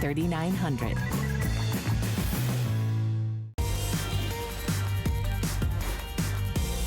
3900.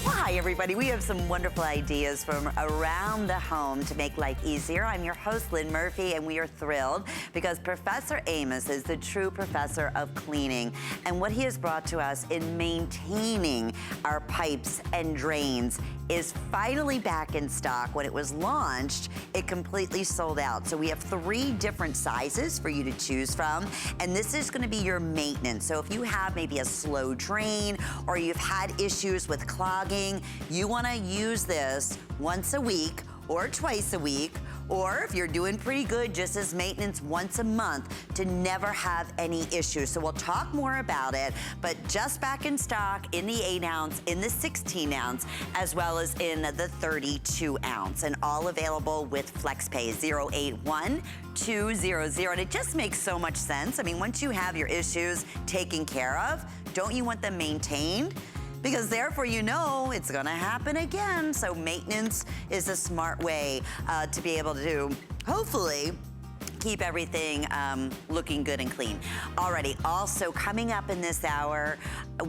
Hi everybody, we have some wonderful ideas from around the home to make life easier. I'm your host, Lynn Murphy, and we are thrilled because Professor Amos is the true professor of cleaning. And what he has brought to us in maintaining our pipes and drains is finally back in stock. When it was launched, it completely sold out. So we have 3 different sizes for you to choose from, and this is gonna be your maintenance. So if you have maybe a slow drain or you've had issues with clogging, you wanna use this once a week or twice a week, or if you're doing pretty good, just as maintenance once a month to never have any issues. So we'll talk more about it, but just back in stock in the 8 ounce, in the 16 ounce, as well as in the 32 ounce, and all available with FlexPay 081200. And it just makes so much sense. I mean, once you have your issues taken care of, don't you want them maintained? Because therefore you know it's gonna happen again. So maintenance is a smart way to be able to hopefully keep everything looking good and clean. Alrighty, also coming up in this hour,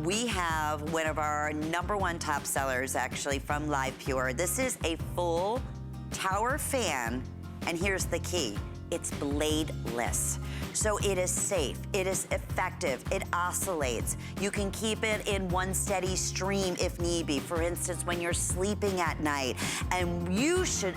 we have one of our #1 top sellers actually from Live Pure. This is a full tower fan, and here's the key. It's bladeless. So it is safe, it is effective, it oscillates. You can keep it in one steady stream if need be, for instance, when you're sleeping at night. And you should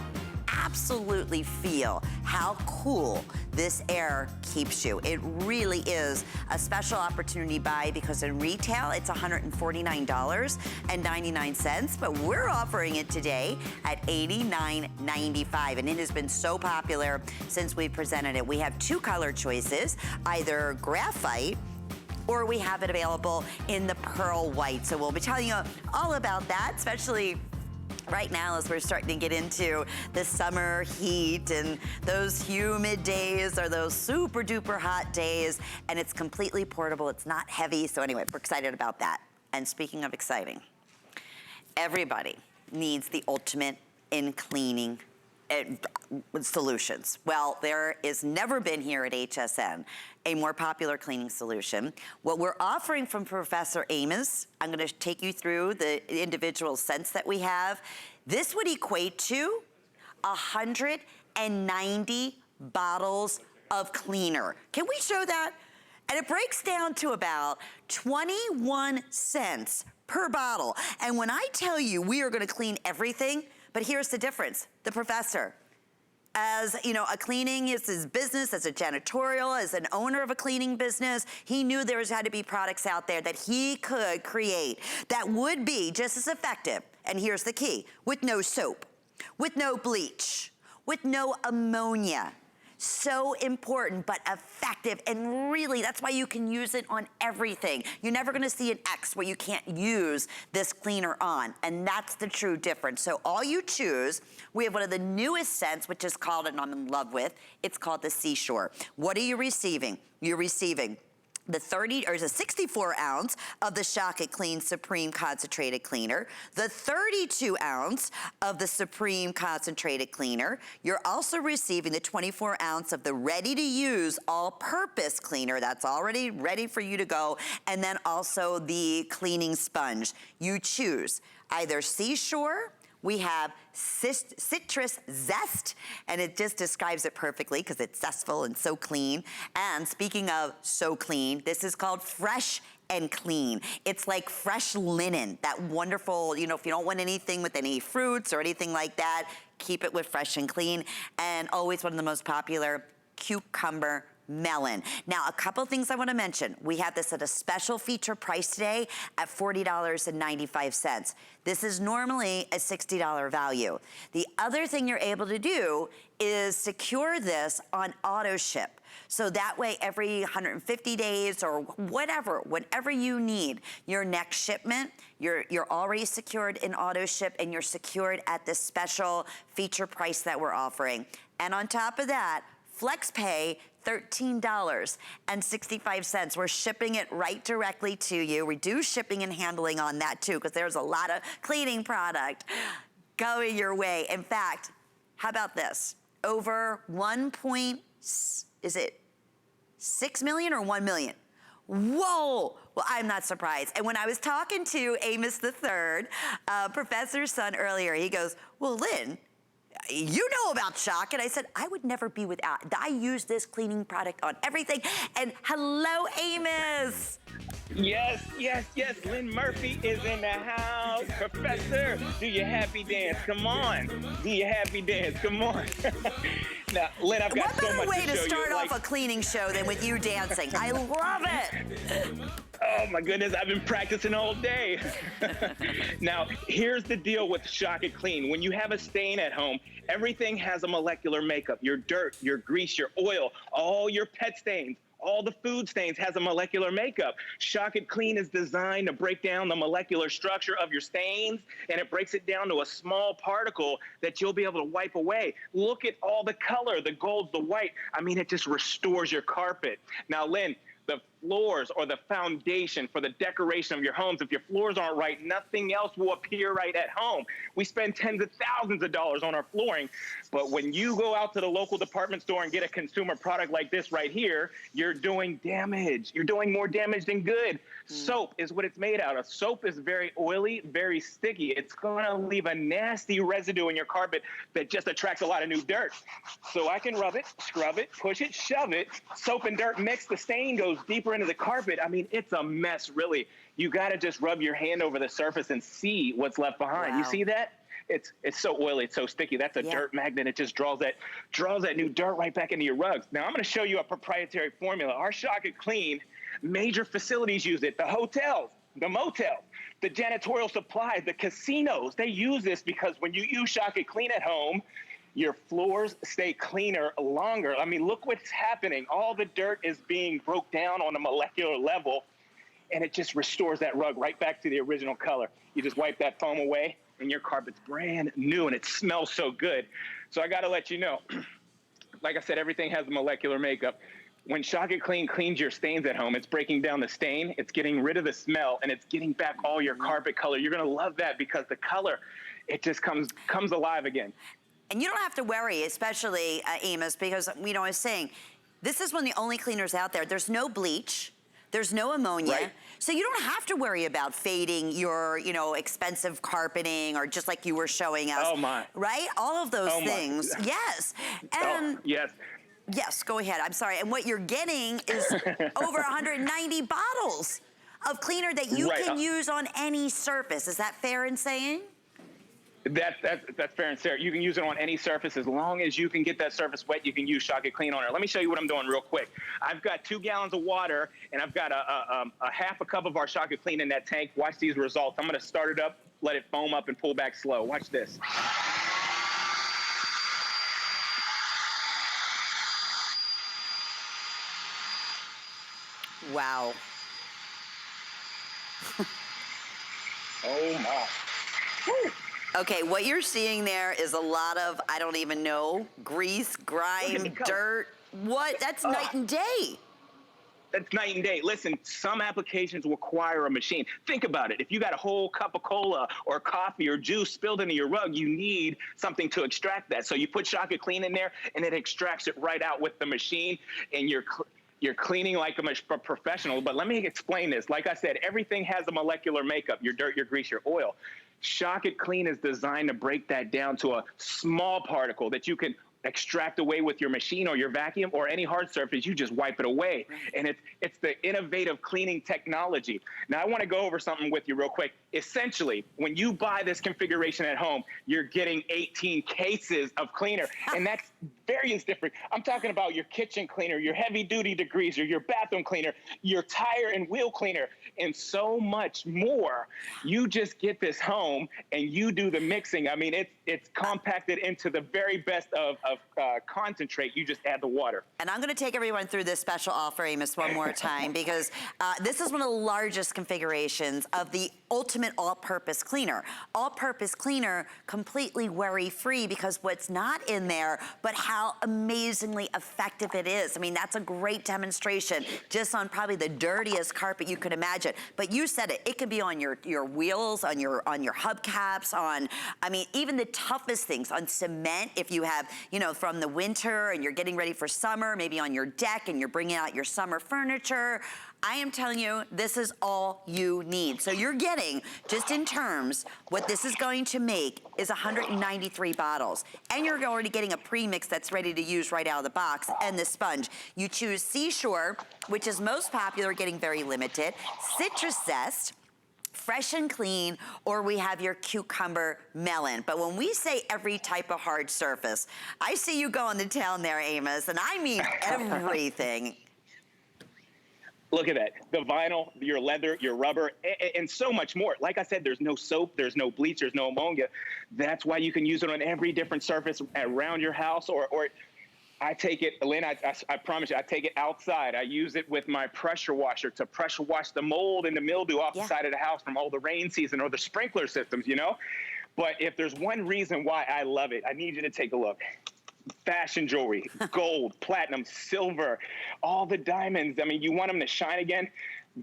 absolutely feel how cool this air keeps you. It really is a special opportunity buy because in retail, it's $149.99, but we're offering it today at $89.95, and it has been so popular since we presented it. We have 2 color choices, either graphite or we have it available in the pearl white. So we'll be telling you all about that, especially right now as we're starting to get into the summer heat and those humid days or those super duper hot days, and it's completely portable, it's not heavy. So anyway, we're excited about that. And speaking of exciting, everybody needs the ultimate in cleaning solutions. Well, there is never been here at HSN a more popular cleaning solution. What we're offering from Professor Amos, I'm gonna take you through the individual scents that we have. This would equate to 190 bottles of cleaner. Can we show that? And it breaks down to about 21 cents per bottle. And when I tell you we are gonna clean everything, but here's the difference. The professor, as you know, a cleaning is his business, as a janitorial, as an owner of a cleaning business, he knew there had to be products out there that he could create that would be just as effective. And here's the key, with no soap, with no bleach, with no ammonia. So important, but effective, and really, that's why you can use it on everything. You're never gonna see an X where you can't use this cleaner on, and that's the true difference. So all you choose, we have one of the newest scents, which is called, and I'm in love with, it's called the Seashore. What are you receiving? You're receiving the 64 ounce of the Shock It Clean Supreme Concentrated Cleaner, the 32 ounce of the Supreme Concentrated Cleaner. You're also receiving the 24 ounce of the Ready to Use All-Purpose Cleaner. That's already ready for you to go. And then also the cleaning sponge. You choose either Seashore, we have citrus zest, and it just describes it perfectly because it's zestful and so clean. And speaking of so clean, this is called Fresh and Clean. It's like fresh linen, that wonderful, you know, if you don't want anything with any fruits or anything like that, keep it with Fresh and Clean. And always one of the most popular, cucumber melon. Now, a couple things I want to mention. We have this at a special feature price today at $40.95. This is normally a $60 value. The other thing you're able to do is secure this on auto ship. So that way every 150 days or whatever, whatever you need, your next shipment, you're already secured in auto ship and you're secured at this special feature price that we're offering. And on top of that, FlexPay, $13.65. We're shipping it right directly to you. Reduce shipping and handling on that too, because there's a lot of cleaning product going your way. In fact, how about this? Over 6 million or 1 million? Whoa, well, I'm not surprised. And when I was talking to Amos III, Professor's son earlier, he goes, well, Lynn, you know about shock. And I said, I would never be without. I use this cleaning product on everything. And hello, Amos. Yes, yes, yes. Lynn Murphy is in the house. Professor, do your happy dance. Come on. Do your happy dance. Come on. Now, Lynn, I've got so much to show you. What better way to start off a cleaning show than with you dancing? I love it. Oh my goodness, I've been practicing all day. Now, here's the deal with Shock It Clean. When you have a stain at home, everything has a molecular makeup. Your dirt, your grease, your oil, all your pet stains, all the food stains has a molecular makeup. Shock It Clean is designed to break down the molecular structure of your stains, and it breaks it down to a small particle that you'll be able to wipe away. Look at all the color, the gold, the white. I mean, it just restores your carpet. Now, Lynn, the floors or the foundation for the decoration of your homes, if your floors aren't right, nothing else will appear right at home. We spend tens of thousands of dollars on our flooring, but when you go out to the local department store and get a consumer product like this right here, you're doing damage. You're doing more damage than good. Soap is what it's made out of. Soap is very oily, very sticky. It's gonna leave a nasty residue in your carpet that just attracts a lot of new dirt. So I can rub it, scrub it, push it, shove it, soap and dirt mix, the stain goes deeper into the carpet. I mean, it's a mess, really. You gotta just rub your hand over the surface and see what's left behind. Wow. You see that? It's so oily, it's so sticky. That's a dirt magnet. It just draws that new dirt right back into your rugs. Now I'm gonna show you a proprietary formula. Our Shock It Clean, major facilities use it. The hotels, the motels, the janitorial supplies, the casinos, they use this because when you use Shock It Clean at home, your floors stay cleaner longer. I mean, look what's happening. All the dirt is being broke down on a molecular level, and it just restores that rug right back to the original color. You just wipe that foam away, and your carpet's brand new, and it smells so good. So I gotta let you know, like I said, everything has a molecular makeup. When Shock It Clean cleans your stains at home, it's breaking down the stain, it's getting rid of the smell, and it's getting back all your carpet color. You're gonna love that because the color, it just comes alive again. And you don't have to worry, especially Amos, because I was saying, this is one of the only cleaners out there. There's no bleach, there's no ammonia, right. So you don't have to worry about fading your, expensive carpeting or just like you were showing us. Oh my! Right, all of those things. My. Yes, and yes. Yes, go ahead. I'm sorry. And what you're getting is over 190 bottles of cleaner that you can use on any surface. Is that fair in saying? That's fair and fair. You can use it on any surface as long as you can get that surface wet. You can use Shock It Clean on it. Let me show you what I'm doing real quick. I've got 2 gallons of water and I've got a half a cup of our Shock It Clean in that tank. Watch these results. I'm going to start it up, let it foam up, and pull back slow. Watch this. Wow. Oh my. Woo. Okay, what you're seeing there is a lot of, I don't even know, grease, grime, dirt. What? That's night and day. That's night and day. Listen, some applications require a machine. Think about it. If you got a whole cup of cola or coffee or juice spilled into your rug, you need something to extract that. So you put Shock It Clean in there, and it extracts it right out with the machine, and you're cleaning like a professional. But let me explain this. Like I said, everything has a molecular makeup, your dirt, your grease, your oil. Shock It Clean is designed to break that down to a small particle that you can extract away with your machine or your vacuum or any hard surface. You just wipe it away. And it's the innovative cleaning technology. Now I want to go over something with you real quick. Essentially, when you buy this configuration at home, you're getting 18 cases of cleaner, and that's various different. I'm talking about your kitchen cleaner, your heavy duty degreaser, your bathroom cleaner, your tire and wheel cleaner, and so much more. You just get this home and you do the mixing. I mean, it's compacted into the very best of concentrate. You just add the water. And I'm going to take everyone through this special offer, Amos, one more time, because this is one of the largest configurations of the ultimate all-purpose cleaner. All-purpose cleaner, completely worry-free, because what's not in there but how how amazingly effective it is. I mean, that's a great demonstration just on probably the dirtiest carpet you could imagine. But you said it, it can be on your wheels, on your hubcaps, on, I mean, even the toughest things, on cement, if you have, you know, from the winter and you're getting ready for summer, maybe on your deck and you're bringing out your summer furniture. I am telling you, this is all you need. So you're getting, just in terms, what this is going to make is 193 bottles. And you're already getting a premix that's ready to use right out of the box, and the sponge. You choose Seashore, which is most popular, getting very limited, Citrus Zest, Fresh and Clean, or we have your Cucumber Melon. But when we say every type of hard surface, I see you going to town there, Amos, and I mean everything. Look at that. The vinyl, your leather, your rubber, and so much more. Like I said, there's no soap, there's no bleach, there's no ammonia. That's why you can use it on every different surface around your house, or I take it, Lynn, I promise you, I take it outside. I use it with my pressure washer to pressure wash the mold and the mildew off the side of the house from all the rain season or the sprinkler systems, you know? But if there's one reason why I love it, I need you to take a look. Fashion jewelry, gold, platinum, silver, all the diamonds. I mean, you want them to shine again?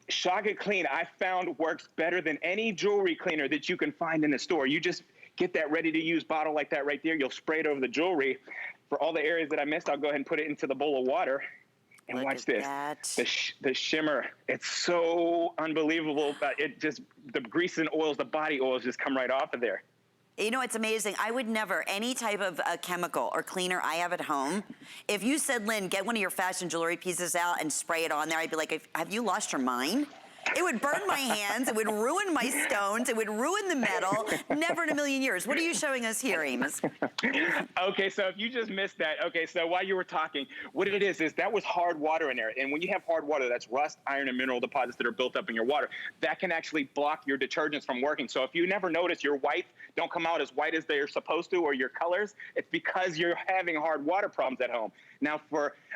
Shock It Clean, I found, works better than any jewelry cleaner that you can find in the store. You just get that ready-to-use bottle like that right there. You'll spray it over the jewelry. For all the areas that I missed, I'll go ahead and put it into the bowl of water. And watch this, the shimmer. It's so unbelievable. It just, the grease and oils, the body oils just come right off of there. You know, it's amazing. I would never, any type of chemical or cleaner I have at home, if you said, Lynn, get one of your fashion jewelry pieces out and spray it on there, I'd be like, have you lost your mind? It would burn my hands, it would ruin my stones, it would ruin the metal. Never in a million years. What are you showing us here, Amos? Okay, so if you just missed that, okay, so while you were talking, what it is that was hard water in there. And when you have hard water, that's rust, iron, and mineral deposits that are built up in your water. That can actually block your detergents from working. So if you never notice your whites don't come out as white as they're supposed to, or your colors, it's because you're having hard water problems at home. Now,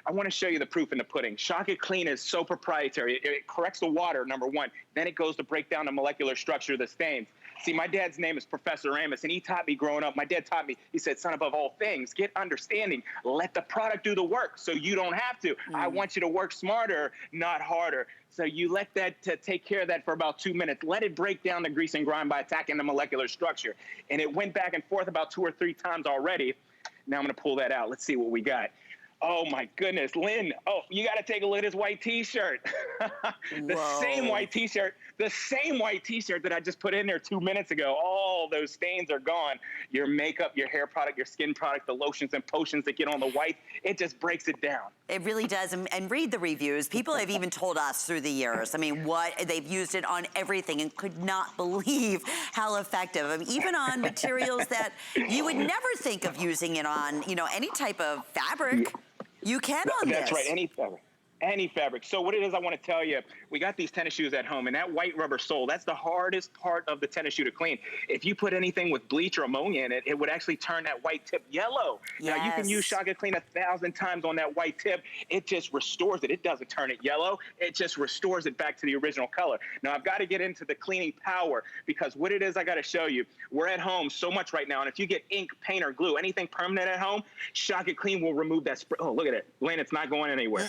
I want to show you the proof in the pudding. Shock It Clean is so proprietary. It corrects the water, number one. Then it goes to break down the molecular structure of the stains. See, my dad's name is Professor Amos, and he taught me growing up. My dad taught me, he said, son, above all things, get understanding. Let the product do the work so you don't have to. I want you to work smarter, not harder. So you let that take care of that for about 2 minutes. Let it break down the grease and grime by attacking the molecular structure. And it went back and forth about 2 or 3 times already. Now I'm going to pull that out. Let's see what we got. Oh, my goodness. Lynn, you got to take a look at this white T-shirt. The same white T-shirt that I just put in there 2 minutes ago. All those stains are gone. Your makeup, your hair product, your skin product, the lotions and potions that get on the white, it just breaks it down. It really does. And read the reviews. People have even told us through the years, I mean, they've used it on everything and could not believe how effective. I mean, even on materials that you would never think of using it on, you know, any type of fabric. You can on this. That's right, any fabric. Any fabric. So what it is, I want to tell you, we got these tennis shoes at home, and that white rubber sole, that's the hardest part of the tennis shoe to clean. If you put anything with bleach or ammonia in it, it would actually turn that white tip yellow. Yes. Now, you can use Shock It Clean 1,000 times on that white tip. It just restores it. It doesn't turn it yellow. It just restores it back to the original color. Now, I've got to get into the cleaning power, because what it is I got to show you, we're at home so much right now, and if you get ink, paint, or glue, anything permanent at home, Shock It Clean will remove that spray. Oh, look at it. Lane, it's not going anywhere.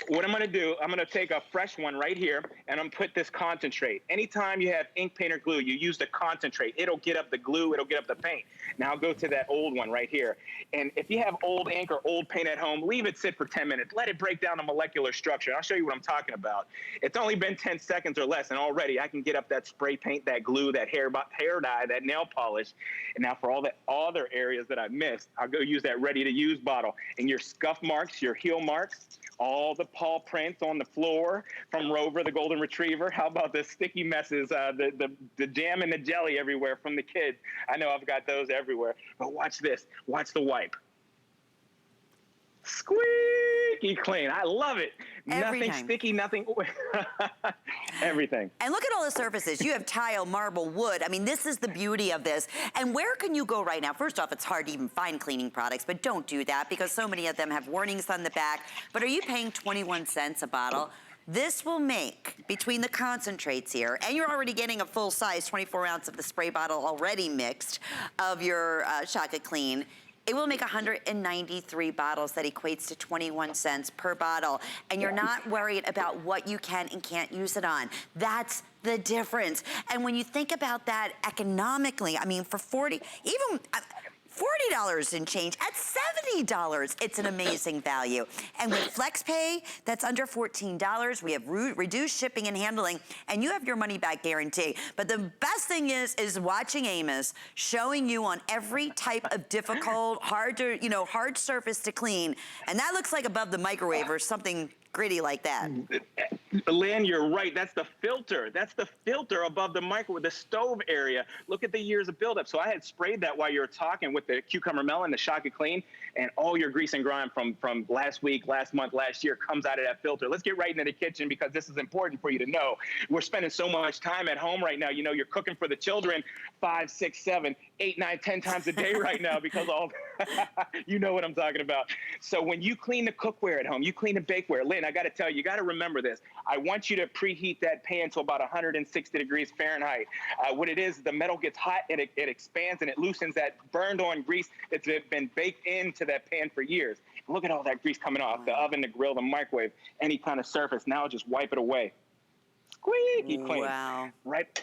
What I'm going to do, I'm going to take a fresh one right here, and I'm going to put this concentrate. Anytime you have ink, paint, or glue, you use the concentrate. It'll get up the glue. It'll get up the paint. Now I'll go to that old one right here. And if you have old ink or old paint at home, leave it sit for 10 minutes. Let it break down the molecular structure. I'll show you what I'm talking about. It's only been 10 seconds or less, and already I can get up that spray paint, that glue, that hair dye, that nail polish. And now for all the other areas that I missed, I'll go use that ready-to-use bottle. And your scuff marks, your heel marks, all the paw prints on the floor from Rover, the golden retriever. How about the sticky messes, the jam and the jelly everywhere from the kids? I know I've got those everywhere. But watch this. Watch the wipe. Squeaky clean. I love it. Everything. Nothing sticky, nothing. Everything. And look at all the surfaces. You have tile, marble, wood. I mean, this is the beauty of this. And where can you go right now? First off, it's hard to even find cleaning products, but don't do that because so many of them have warnings on the back. But are you paying 21 cents a bottle? This will make, between the concentrates here, and you're already getting a full size 24 ounce of the spray bottle already mixed of your Shock It Clean, It will make 193 bottles. That equates to 21 cents per bottle. And you're not worried about what you can and can't use it on. That's the difference. And when you think about that economically, I mean, for 40, even $40 and change, at $70, it's an amazing value. And with FlexPay, that's under $14. We have reduced shipping and handling, and you have your money back guarantee. But the best thing is watching Amos showing you on every type of difficult, hard surface to clean. And that looks like above the microwave or something gritty like that. Lynn, you're right. That's the filter. That's the filter above the microwave, the stove area. Look at the years of buildup. So I had sprayed that while you were talking with the cucumber melon, the Shock It Clean, and all your grease and grime from last week, last month, last year comes out of that filter. Let's get right into the kitchen because this is important for you to know. We're spending so much time at home right now. You know, you're cooking for the children 5, 6, 7, 8, 9, 10 times a day right now because all, you know what I'm talking about. So when you clean the cookware at home, you clean the bakeware, Lynn, I got to tell you, you got to remember this. I want you to preheat that pan to about 160 degrees Fahrenheit. What it is, the metal gets hot and it expands and it loosens that burned on grease that's been baked into that pan for years. Look at all that grease coming off, the oven, the grill, the microwave, any kind of surface. Now just wipe it away. Squeaky clean. Wow. Right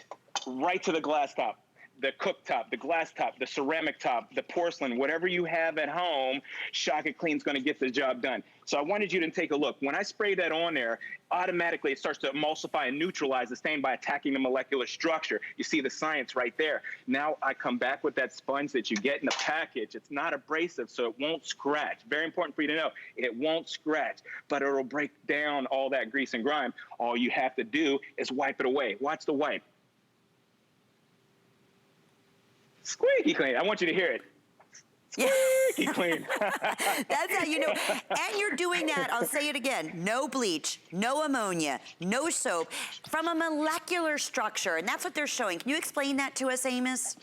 to the glass top. The cooktop, the glass top, the ceramic top, the porcelain, whatever you have at home, Shock It Clean's going to get the job done. So I wanted you to take a look. When I spray that on there, automatically it starts to emulsify and neutralize the stain by attacking the molecular structure. You see the science right there. Now I come back with that sponge that you get in the package. It's not abrasive, so it won't scratch. Very important for you to know. It won't scratch, but it'll break down all that grease and grime. All you have to do is wipe it away. Watch the wipe. Squeaky clean. I want you to hear it. Squeaky clean. That's how you know. And you're doing that, I'll say it again, no bleach, no ammonia, no soap, from a molecular structure. And that's what they're showing. Can you explain that to us, Amos?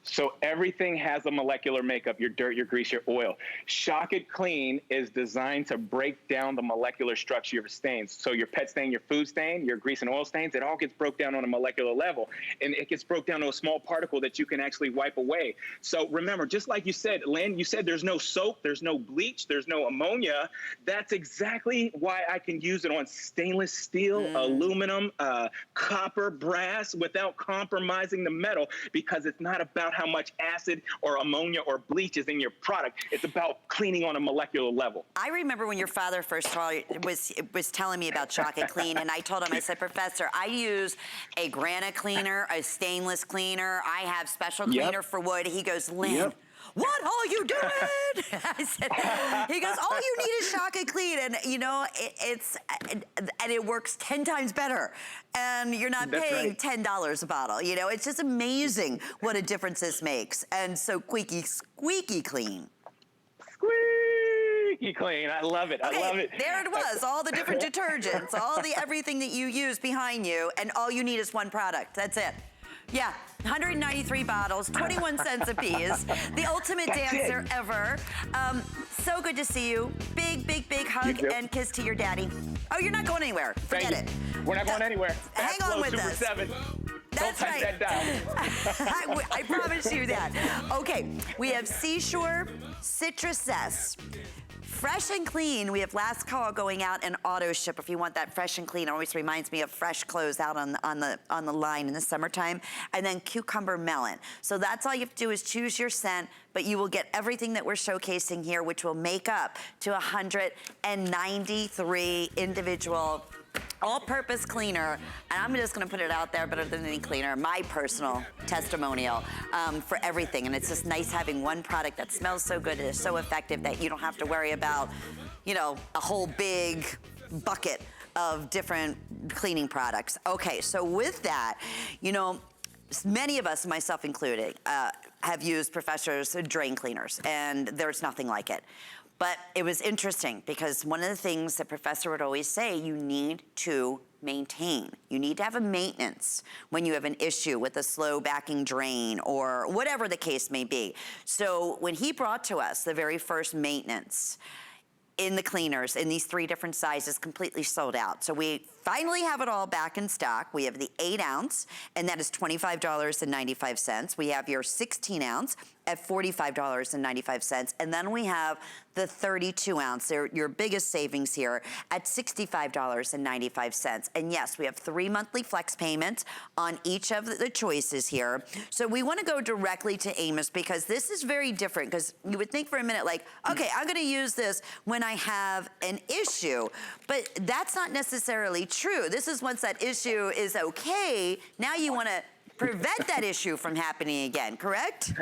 So everything has a molecular makeup, your dirt, your grease, your oil. Shock It Clean is designed to break down the molecular structure of stains. So your pet stain, your food stain, your grease and oil stains, it all gets broke down on a molecular level. And it gets broke down to a small particle that you can actually wipe away. So remember, just like you said, Lynn, you said there's no soap, there's no bleach, there's no ammonia. That's exactly why I can use it on stainless steel, aluminum, copper, brass, without compromising the metal, because it's not about how much acid or ammonia or bleach is in your product. It's about cleaning on a molecular level. I remember when your father first was telling me about Shock It Clean, and I told him, I said, Professor, I use a granite cleaner, a stainless cleaner, I have special cleaner for wood. He goes, Lynn, what are you doing? I said, he goes, all you need is Shock It Clean. And you know, and it works 10 times better. And you're not paying $10 a bottle. You know, it's just amazing what a difference this makes. And so squeaky clean. Squeaky clean. I love it. Okay, I love it. There it was. All the different detergents, everything that you use behind you, and all you need is one product. That's it. Yeah, 193 bottles, 21 cents a piece. The ultimate dancer ever. So good to see you. Big, big, big hug and kiss to your daddy. Oh, you're not going anywhere. Forget it. We're not going anywhere. Hang on with us. 7. That's Don't right. that down. I promise you that. Okay, we have Seashore, Citrus Zest. Fresh and clean, we have last call going out and auto ship if you want that fresh and clean. It always reminds me of fresh clothes out on the line in the summertime. And then cucumber melon. So that's all you have to do is choose your scent, but you will get everything that we're showcasing here, which will make up to 193 individual all-purpose cleaner, and I'm just gonna put it out there, better than any cleaner, my personal testimonial for everything. And it's just nice having one product that smells so good and is so effective that you don't have to worry about, you know, a whole big bucket of different cleaning products. Okay, so with that, you know, many of us, myself included, have used Professor's drain cleaners, and there's nothing like it. But it was interesting because one of the things that Professor would always say, you need to maintain. You need to have a maintenance when you have an issue with a slow backing drain or whatever the case may be. So when he brought to us the very first maintenance, in the cleaners in these 3 different sizes, completely sold out. So we finally have it all back in stock. We have the 8 ounce, and that is $25.95. We have your 16 ounce at $45.95. And then we have the 32 ounce, they're your biggest savings here, at $65.95. And yes, we have 3 monthly flex payments on each of the choices here. So we want to go directly to Amos because this is very different, because you would think for a minute like, okay, I'm going to use this when I have an issue, but that's not necessarily true. This is once that issue is okay, now you want to prevent that issue from happening again, correct?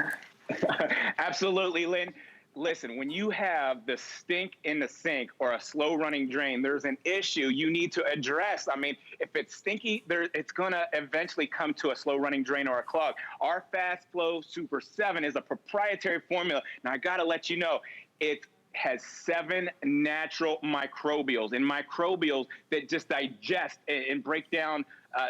Absolutely, Lynn. Listen, when you have the stink in the sink or a slow running drain, there's an issue you need to address. I mean, if it's stinky, it's going to eventually come to a slow running drain or a clog. Our Fast Flow Super 7 is a proprietary formula. Now, I got to let you know, it has 7 natural microbials that just digest and break down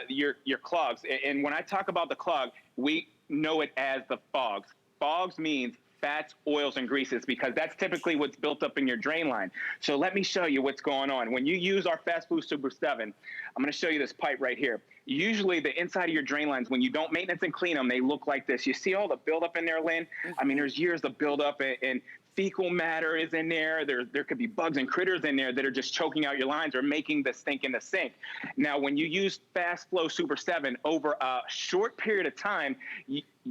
your clogs. And when I talk about the clog, we know it as the fogs. Fogs means fats, oils, and greases, because that's typically what's built up in your drain line. So let me show you what's going on. When you use our Fast Flow Super 7, I'm going to show you this pipe right here. Usually the inside of your drain lines, when you don't maintenance and clean them, they look like this. You see all the buildup in there, Lynn? I mean, there's years of buildup, and fecal matter is in there. There could be bugs and critters in there that are just choking out your lines or making the stink in the sink. Now, when you use Fast Flow Super 7 over a short period of time,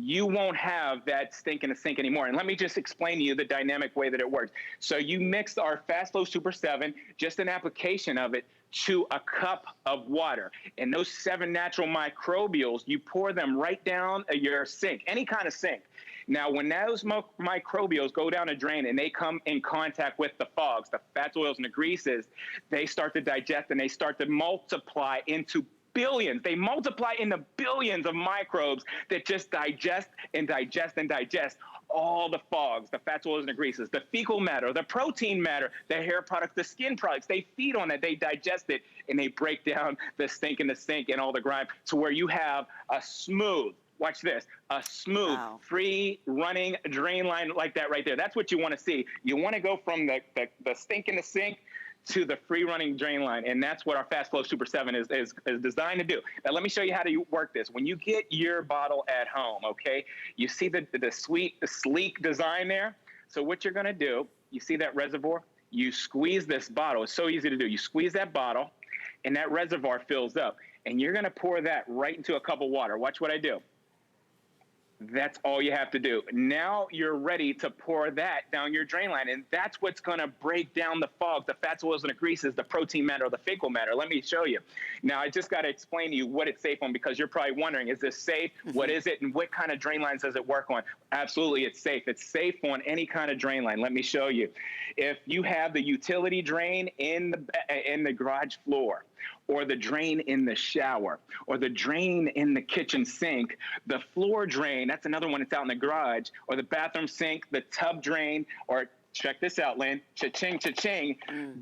you won't have that stink in the sink anymore. And let me just explain to you the dynamic way that it works. So you mix our Fast Flow Super 7, just an application of it, to a cup of water. And those 7 natural microbials, you pour them right down your sink, any kind of sink. Now, when those microbials go down a drain and they come in contact with the fogs, the fats, oils, and the greases, they start to digest and they start to multiply into billions. They multiply into billions of microbes that just digest and digest and digest all the fogs, the fats, oils, and the greases, the fecal matter, the protein matter, the hair products, the skin products. They feed on it, they digest it, and they break down the stink in the sink and all the grime to where you have a smooth, watch this, a smooth, free running drain line like that right there. That's what you want to see. You want to go from the stink in the sink to the free running drain line. And that's what our Fast Flow Super 7 is designed to do. Now, let me show you how to work this. When you get your bottle at home, okay, you see the sleek design there? So what you're going to do, you see that reservoir? You squeeze this bottle. It's so easy to do. You squeeze that bottle, and that reservoir fills up. And you're going to pour that right into a cup of water. Watch what I do. That's all you have to do. Now you're ready to pour that down your drain line, and that's what's going to break down the fog, the fats, oils, and the greases, the protein matter, the fecal matter. Let me show you. Now, I just got to explain to you what it's safe on, because you're probably wondering, is this safe? What is it, and what kind of drain lines does it work on? Absolutely, it's safe. It's safe on any kind of drain line. Let me show you. If you have the utility drain in the garage floor, or the drain in the shower, or the drain in the kitchen sink, the floor drain, that's another one that's out in the garage, or the bathroom sink, the tub drain, or check this out, Lynn, cha-ching, cha-ching,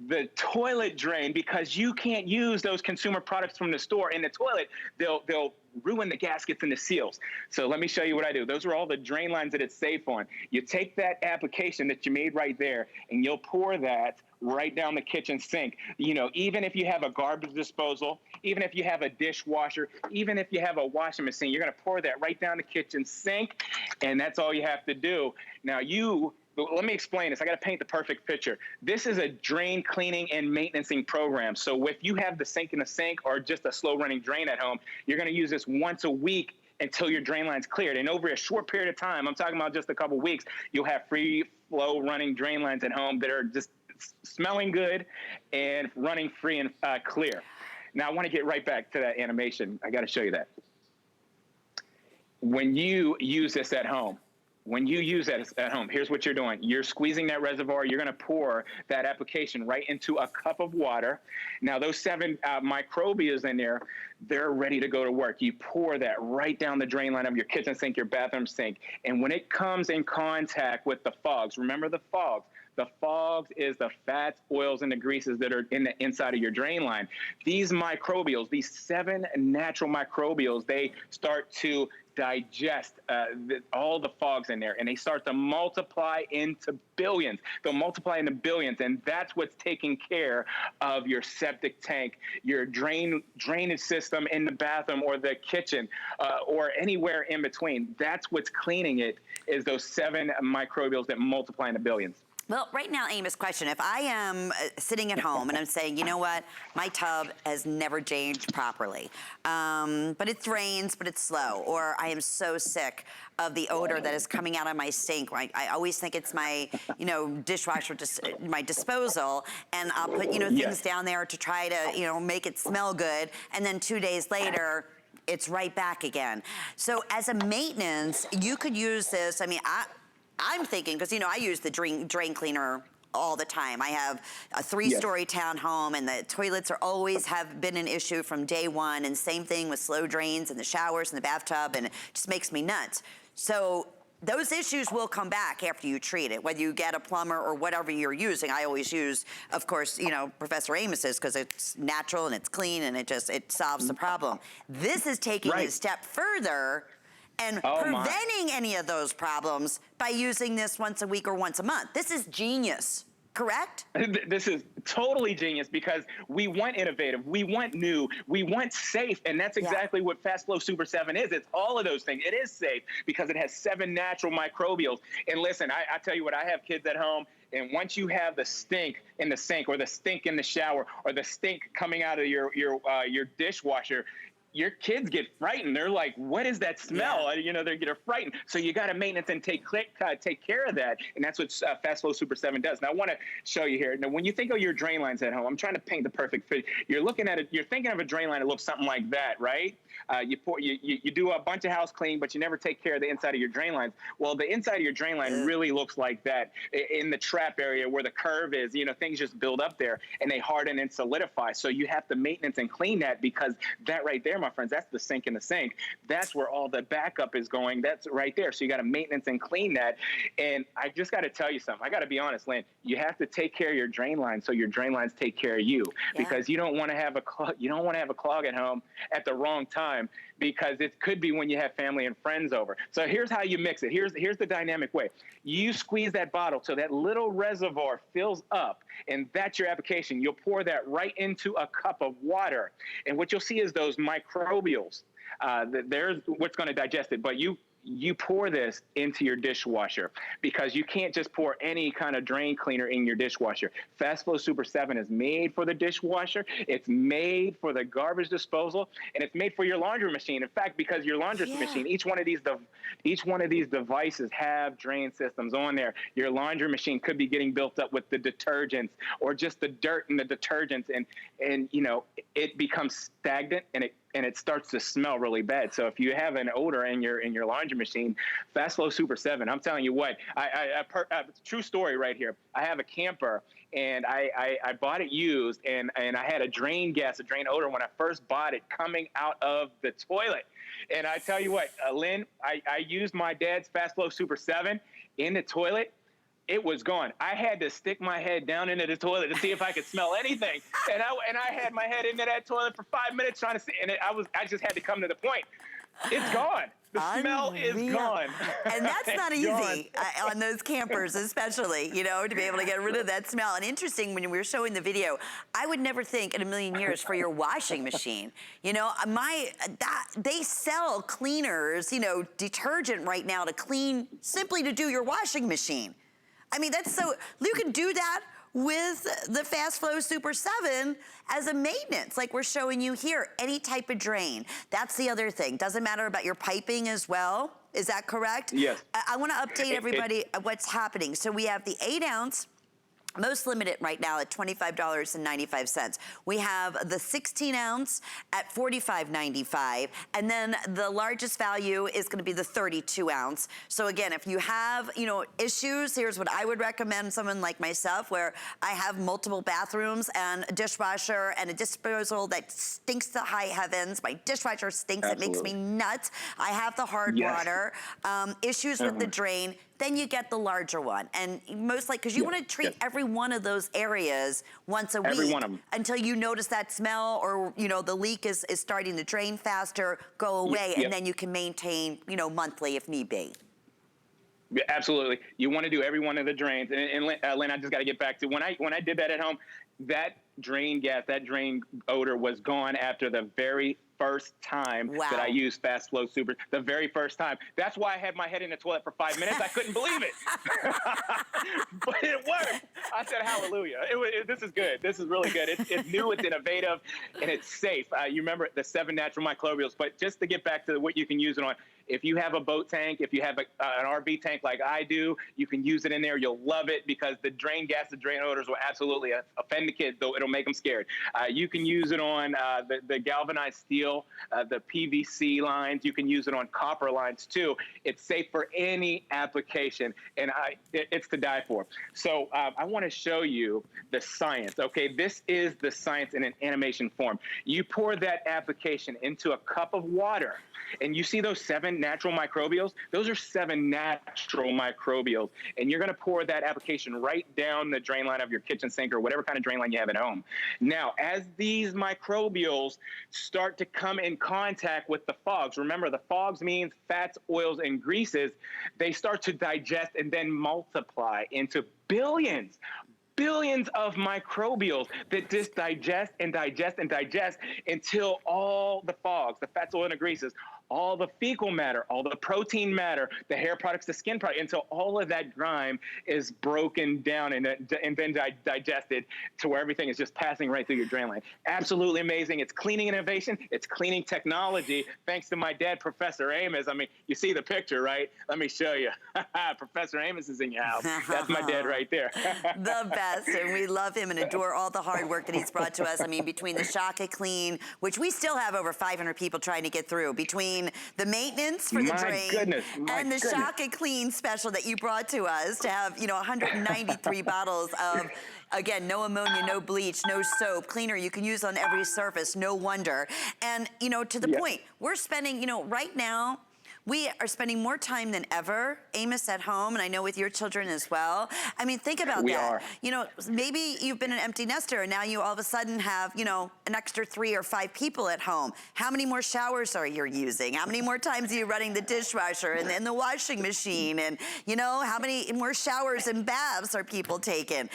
the toilet drain, because you can't use those consumer products from the store in the toilet. They'll ruin the gaskets and the seals. So let me show you what I do. Those are all the drain lines that it's safe on. You take that application that you made right there, and you'll pour that right down the kitchen sink. You know, even if you have a garbage disposal, even if you have a dishwasher, even if you have a washing machine, you're going to pour that right down the kitchen sink, and that's all you have to do. Now, let me explain this. I got to paint the perfect picture. This is a drain cleaning and maintaining program. So if you have the sink in the sink or just a slow running drain at home, you're going to use this once a week until your drain line's cleared. And over a short period of time, I'm talking about just a couple weeks, you'll have free flow running drain lines at home that are just smelling good and running free and clear. Now, I want to get right back to that animation. I got to show you that. When you use this at home, here's what you're doing. You're squeezing that reservoir. You're going to pour that application right into a cup of water. Now, those 7 microbials in there, they're ready to go to work. You pour that right down the drain line of your kitchen sink, your bathroom sink. And when it comes in contact with the fogs, remember the fogs, The fogs is the fats, oils, and the greases that are in the inside of your drain line. These microbials, these 7 natural microbials, they start to digest all the fogs in there, and they start to multiply into billions. They'll multiply into billions, and that's what's taking care of your septic tank, your drainage system in the bathroom or the kitchen, or anywhere in between. That's what's cleaning it, is those 7 microbials that multiply into billions. Well, right now, Amos, question. If I am sitting at home and I'm saying, you know what, my tub has never drained properly, but it drains, but it's slow, or I am so sick of the odor that is coming out of my sink. I always think it's my, dishwasher, my disposal, and I'll put, things down there to try to, make it smell good, and then 2 days later, it's right back again. So as a maintenance, you could use this. I mean, I'm thinking, because, I use the drain cleaner all the time. I have a 3-story townhome, and the toilets have been an issue from day one, and same thing with slow drains in the showers and the bathtub, and it just makes me nuts. So those issues will come back after you treat it, whether you get a plumber or whatever you're using. I always use, of course, Professor Amos's, because it's natural and it's clean, and it solves the problem. This is taking it a step further and preventing any of those problems by using this once a week or once a month. This is genius, correct? This is totally genius, because we want innovative, we want new, we want safe, and that's exactly what Fast Flow Super 7 is. It's all of those things. It is safe because it has 7 natural microbials. And listen, I tell you what, I have kids at home, and once you have the stink in the sink, or the stink in the shower, or the stink coming out of your dishwasher, your kids get frightened. They're like, what is that smell? They're frightened. So you got to maintenance and take care of that. And that's what Fast Flow Super 7 does. Now, I want to show you here. Now, when you think of your drain lines at home, I'm trying to paint the perfect fit. You're looking at it, you're thinking of a drain line that looks something like that, right? You do a bunch of house clean, but you never take care of the inside of your drain lines. Well, the inside of your drain line really looks like that. In the trap area where the curve is, things just build up there, and they harden and solidify. So you have to maintenance and clean that, because that right there, my friends, that's the sink in the sink. That's where all the backup is going. That's right there. So you got to maintenance and clean that. And I just got to tell you something. I got to be honest, Lynn. You have to take care of your drain lines so your drain lines take care of you, because you don't want to have a clog at home at the wrong time, because it could be when you have family and friends over. So here's how you mix it. Here's the dynamic way. You squeeze that bottle so that little reservoir fills up, and that's your application. You'll pour that right into a cup of water, and what you'll see is those microbials. There's what's going to digest it, but you pour this into your dishwasher, because you can't just pour any kind of drain cleaner in your dishwasher. Fast Flow Super 7 is made for the dishwasher. It's made for the garbage disposal, and it's made for your laundry machine. In fact, because your laundry machine, each one of these devices have drain systems on there. Your laundry machine could be getting built up with the detergents, or just the dirt in the detergents, and it becomes stagnant, and it starts to smell really bad. So if you have an odor in your laundry machine, Fast Flow Super 7, I'm telling you what, true story right here. I have a camper, and I bought it used, and I had a drain odor when I first bought it coming out of the toilet. And I tell you what, Lynn, I used my dad's Fast Flow Super 7 in the toilet. It was gone. I had to stick my head down into the toilet to see if I could smell anything. And I had my head into that toilet for 5 minutes trying to see, and I just had to come to the point. It's gone. The smell is gone. And that's not easy on those campers, especially, to be able to get rid of that smell. And interesting, when we were showing the video, I would never think in a million years for your washing machine. They sell cleaners, detergent right now to clean, simply to do your washing machine. I mean, you can do that with the Fast Flow Super 7 as a maintenance, like we're showing you here, any type of drain. That's the other thing. Doesn't matter about your piping as well. Is that correct? Yes. I want to update everybody what's happening. So we have the 8-ounce, most limited right now at $25.95. We have the 16-ounce at $45.95, and then the largest value is going to be the 32-ounce. So again, if you have, issues, here's what I would recommend someone like myself, where I have multiple bathrooms and a dishwasher and a disposal that stinks to high heavens. My dishwasher stinks. Absolutely. It makes me nuts. I have the hard water. Issues with the drain. then you get the larger one. And most like, because you want to treat every one of those areas once a week. Every one of them. Until you notice that smell or, you know, the leak is starting to drain faster, go away, and then you can maintain, you know, monthly if need be. Yeah, absolutely. You want to do every one of the drains. And Lynn, I just got to get back to when I did that at home, that drain gas, that drain odor was gone after the very first time that I used Fast Flow Super. The very first time. That's why I had my head in the toilet for 5 minutes. I couldn't believe it. But it worked. I said, hallelujah. This is good. This is really good. It's new, it's innovative, and it's safe. You remember the 7 natural microbials. But just to get back to what you can use it on, if you have a boat tank, if you have an RV tank like I do, you can use it in there. You'll love it because the drain gas, the drain odors will absolutely offend the kids, though it'll make them scared. You can use it on the galvanized steel, the PVC lines. You can use it on copper lines too. It's safe for any application, and it's to die for. So I want to show you the science. Okay, this is the science in an animation form. You pour that application into a cup of water, and you see those 7 natural microbials? Those are 7 natural microbials. And you're going to pour that application right down the drain line of your kitchen sink or whatever kind of drain line you have at home. Now, as these microbials start to come in contact with the fogs, remember the fogs means fats, oils, and greases, they start to digest and then multiply into billions of microbials that just digest and digest and digest until all the fogs, the fats, oil, and the greases, all the fecal matter, all the protein matter, the hair products, the skin products, until all of that grime is broken down and then digested to where everything is just passing right through your drain line. Absolutely amazing. It's cleaning innovation. It's cleaning technology. Thanks to my dad, Professor Amos. I mean, you see the picture, right? Let me show you. Professor Amos is in your house. That's my dad right there. The best, and we love him and adore all the hard work that he's brought to us. I mean, between the Shock It Clean, which we still have over 500 people trying to get through, between the maintenance for the drain and the Shock It Clean special that you brought to us to have, you know, 193 bottles of, again, no ammonia, no bleach, no soap, cleaner you can use on every surface, no wonder. And, you know, to the point, we're spending, you know, right now, we are spending more time than ever, Amos, at home, and I know with your children as well. I mean, think about that. We are. You know, maybe you've been an empty nester and now you all of a sudden have, you know, an extra 3 or 5 people at home. How many more showers are you using? How many more times are you running the dishwasher and the washing machine? And, you know, how many more showers and baths are people taking?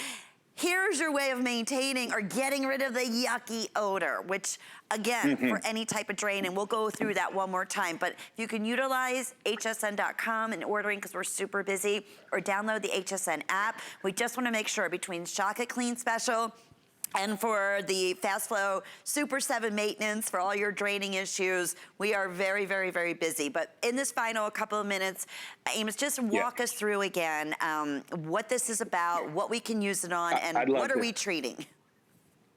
Here's your way of maintaining or getting rid of the yucky odor, which again, for any type of drain, and we'll go through that one more time, but if you can utilize hsn.com and ordering because we're super busy, or download the HSN app. We just want to make sure between Shock It Clean special and for the Fast Flow Super 7 maintenance for all your draining issues, we are very, very, very busy. But in this final couple of minutes, Amos, just walk us through again what this is about, what we can use it on, and what are we treating?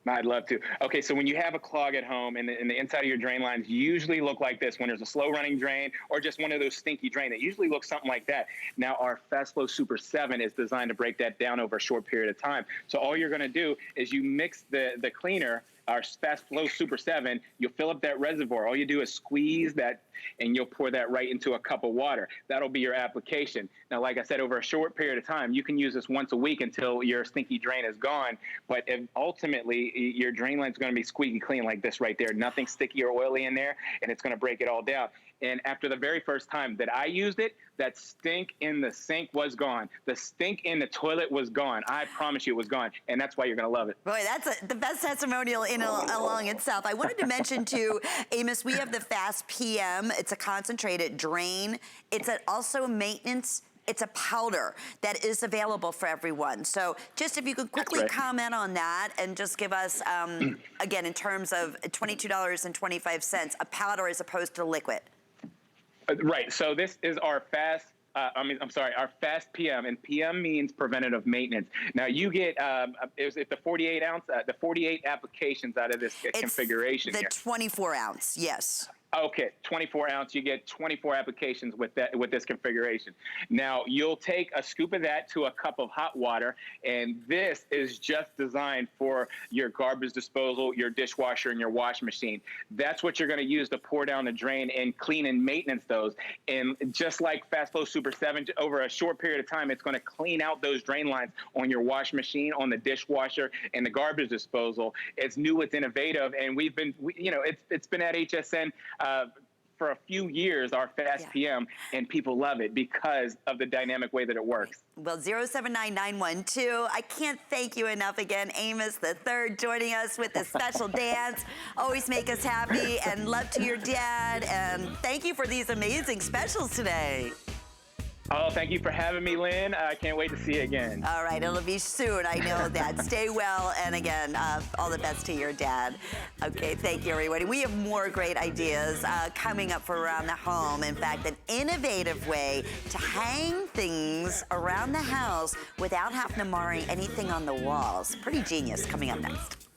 I'd love to. Okay, so when you have a clog at home and the inside of your drain lines usually look like this when there's a slow running drain or just one of those stinky drains, it usually looks something like that. Now our Fast Flow Super 7 is designed to break that down over a short period of time. So all you're gonna do is you mix the cleaner, our Fast Flow Super 7, you'll fill up that reservoir. All you do is squeeze that and you'll pour that right into a cup of water. That'll be your application. Now, like I said, over a short period of time, you can use this once a week until your stinky drain is gone. But ultimately, your drain line is going to be squeaky clean like this right there. Nothing sticky or oily in there, and it's going to break it all down. And after the very first time that I used it, that stink in the sink was gone. The stink in the toilet was gone. I promise you it was gone. And that's why you're going to love it. Boy, that's the best testimonial in along itself. I wanted to mention too, Amos, we have the Fast PM. It's a concentrated drain. It's also maintenance. It's a powder that is available for everyone. So just if you could quickly comment on that and just give us, again, in terms of $22.25, a powder as opposed to liquid. Right. So this is our Fast. Our Fast PM, and PM means preventative maintenance. Now you get, is it the 48 ounce, the 48 applications out of this configuration the here? 24 ounce, yes. Okay, 24 ounce, you get 24 applications with this configuration. Now, you'll take a scoop of that to a cup of hot water, and this is just designed for your garbage disposal, your dishwasher, and your washing machine. That's what you're gonna use to pour down the drain and clean and maintenance those. And just like Fast Flow Super 7, over a short period of time, it's gonna clean out those drain lines on your washing machine, on the dishwasher, and the garbage disposal. It's new, it's innovative, and it's been at HSN for a few years, our Fast PM, and people love it because of the dynamic way that it works. Well, 079912, I can't thank you enough again. Amos the third joining us with this special dance. Always make us happy, and love to your dad, and thank you for these amazing specials today. Oh, thank you for having me, Lynn. I can't wait to see you again. All right, it'll be soon, I know that. Stay well, and again, all the best to your dad. Okay, thank you, everybody. We have more great ideas coming up for around the home. In fact, an innovative way to hang things around the house without having to marring anything on the walls. Pretty genius, coming up next.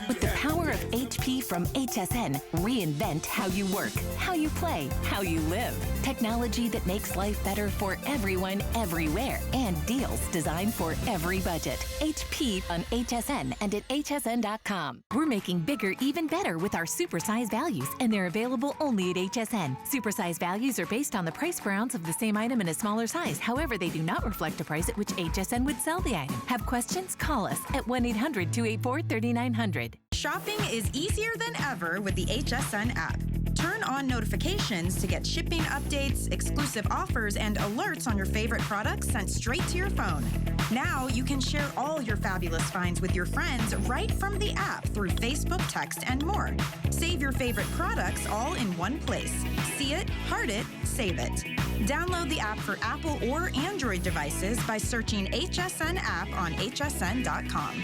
With the power of HP from HSN, reinvent how you work, how you play, how you live. Technology that makes life better for everyone, everywhere, and deals designed for every budget. HP on HSN and at hsn.com. We're making bigger even better with our supersize values, and they're available only at HSN. Supersize values are based on the price per ounce of the same item in a smaller size. However, they do not reflect a price at which HSN would sell the item. Have questions? Call us at 1-800-284-3900. Shopping is easier than ever with the HSN app. Turn on notifications to get shipping updates, exclusive offers, and alerts on your favorite products sent straight to your phone. Now you can share all your fabulous finds with your friends right from the app through Facebook, text, and more. Save your favorite products all in one place. See it, heart it, save it. Download the app for Apple or Android devices by searching HSN app on hsn.com.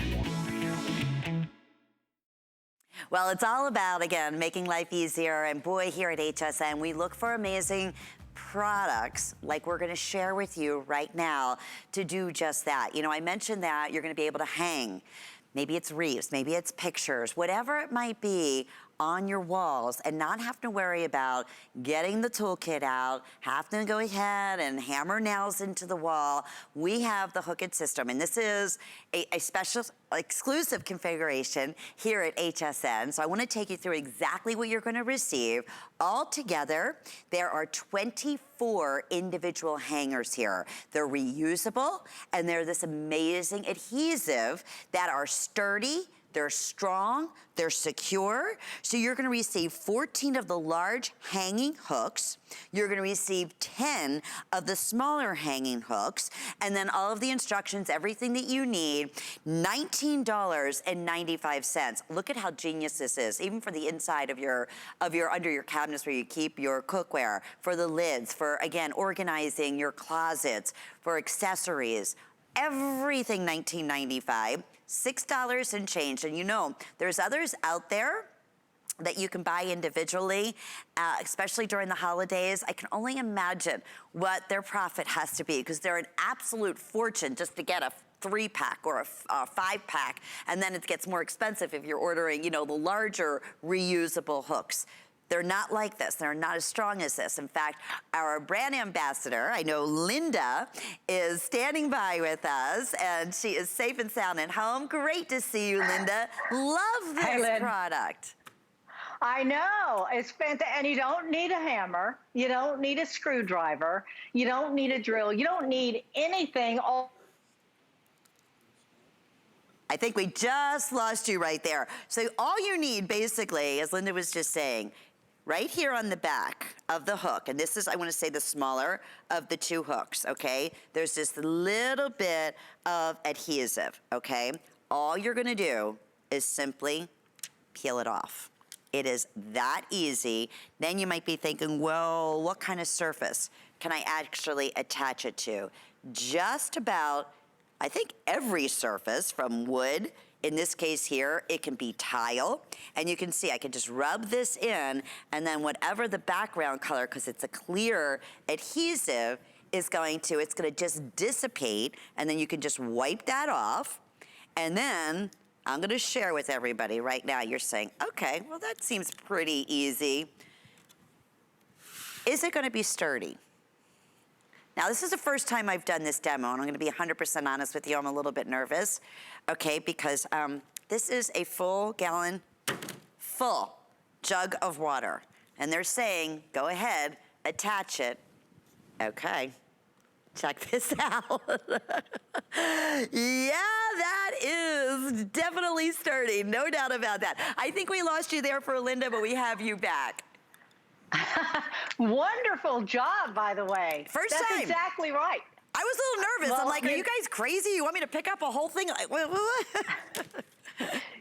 Well, it's all about, again, making life easier. And boy, here at HSN, we look for amazing products like we're gonna share with you right now to do just that. You know, I mentioned that you're gonna be able to hang. Maybe it's wreaths, maybe it's pictures, whatever it might be on your walls, and not have to worry about getting the toolkit out, having to go ahead and hammer nails into the wall. We have the Hooked system, and this is a special exclusive configuration here at HSN. So I want to take you through exactly what you're going to receive. All together, there are 24 individual hangers here. They're reusable, and they're this amazing adhesive that are sturdy, they're strong, they're secure. So you're gonna receive 14 of the large hanging hooks. You're gonna receive 10 of the smaller hanging hooks. And then all of the instructions, everything that you need, $19.95. Look at how genius this is, even for the inside of your under your cabinets where you keep your cookware, for the lids, for, again, organizing your closets, for accessories. Everything $19.95. $6 and change. And you know, there's others out there that you can buy individually, especially during the holidays. I can only imagine what their profit has to be, because they're an absolute fortune just to get a 3-pack or a 5-pack, and then it gets more expensive if you're ordering, you know, the larger reusable hooks. They're not like this. They're not as strong as this. In fact, our brand ambassador, I know Linda, is standing by with us, and she is safe and sound at home. Great to see you, Linda. Love this product. I know, it's fantastic. And you don't need a hammer. You don't need a screwdriver. You don't need a drill. You don't need anything. I think we just lost you right there. So all you need, basically, as Linda was just saying, right here on the back of the hook, and this is, I want to say, the smaller of the two hooks, okay? There's this little bit of adhesive, okay? All you're going to do is simply peel it off. It is that easy. Then you might be thinking, well, what kind of surface can I actually attach it to? Just about, I think, every surface, from wood. In this case here, it can be tile. And you can see I can just rub this in, and then whatever the background color, because it's a clear adhesive, is going to, it's gonna just dissipate, and then you can just wipe that off. And then I'm gonna share with everybody right now. You're saying, okay, well that seems pretty easy. Is it gonna be sturdy? Now this is the first time I've done this demo, and I'm gonna be 100% honest with you, I'm a little bit nervous, okay, because this is a full jug of water. And they're saying, go ahead, attach it. Okay, check this out. Yeah, that is definitely sturdy, no doubt about that. I think we lost you there for Linda, but we have you back. Wonderful job, by the way. First time. That's exactly right. I was a little nervous. Well, I'm like, are you guys crazy? You want me to pick up a whole thing? Like, what?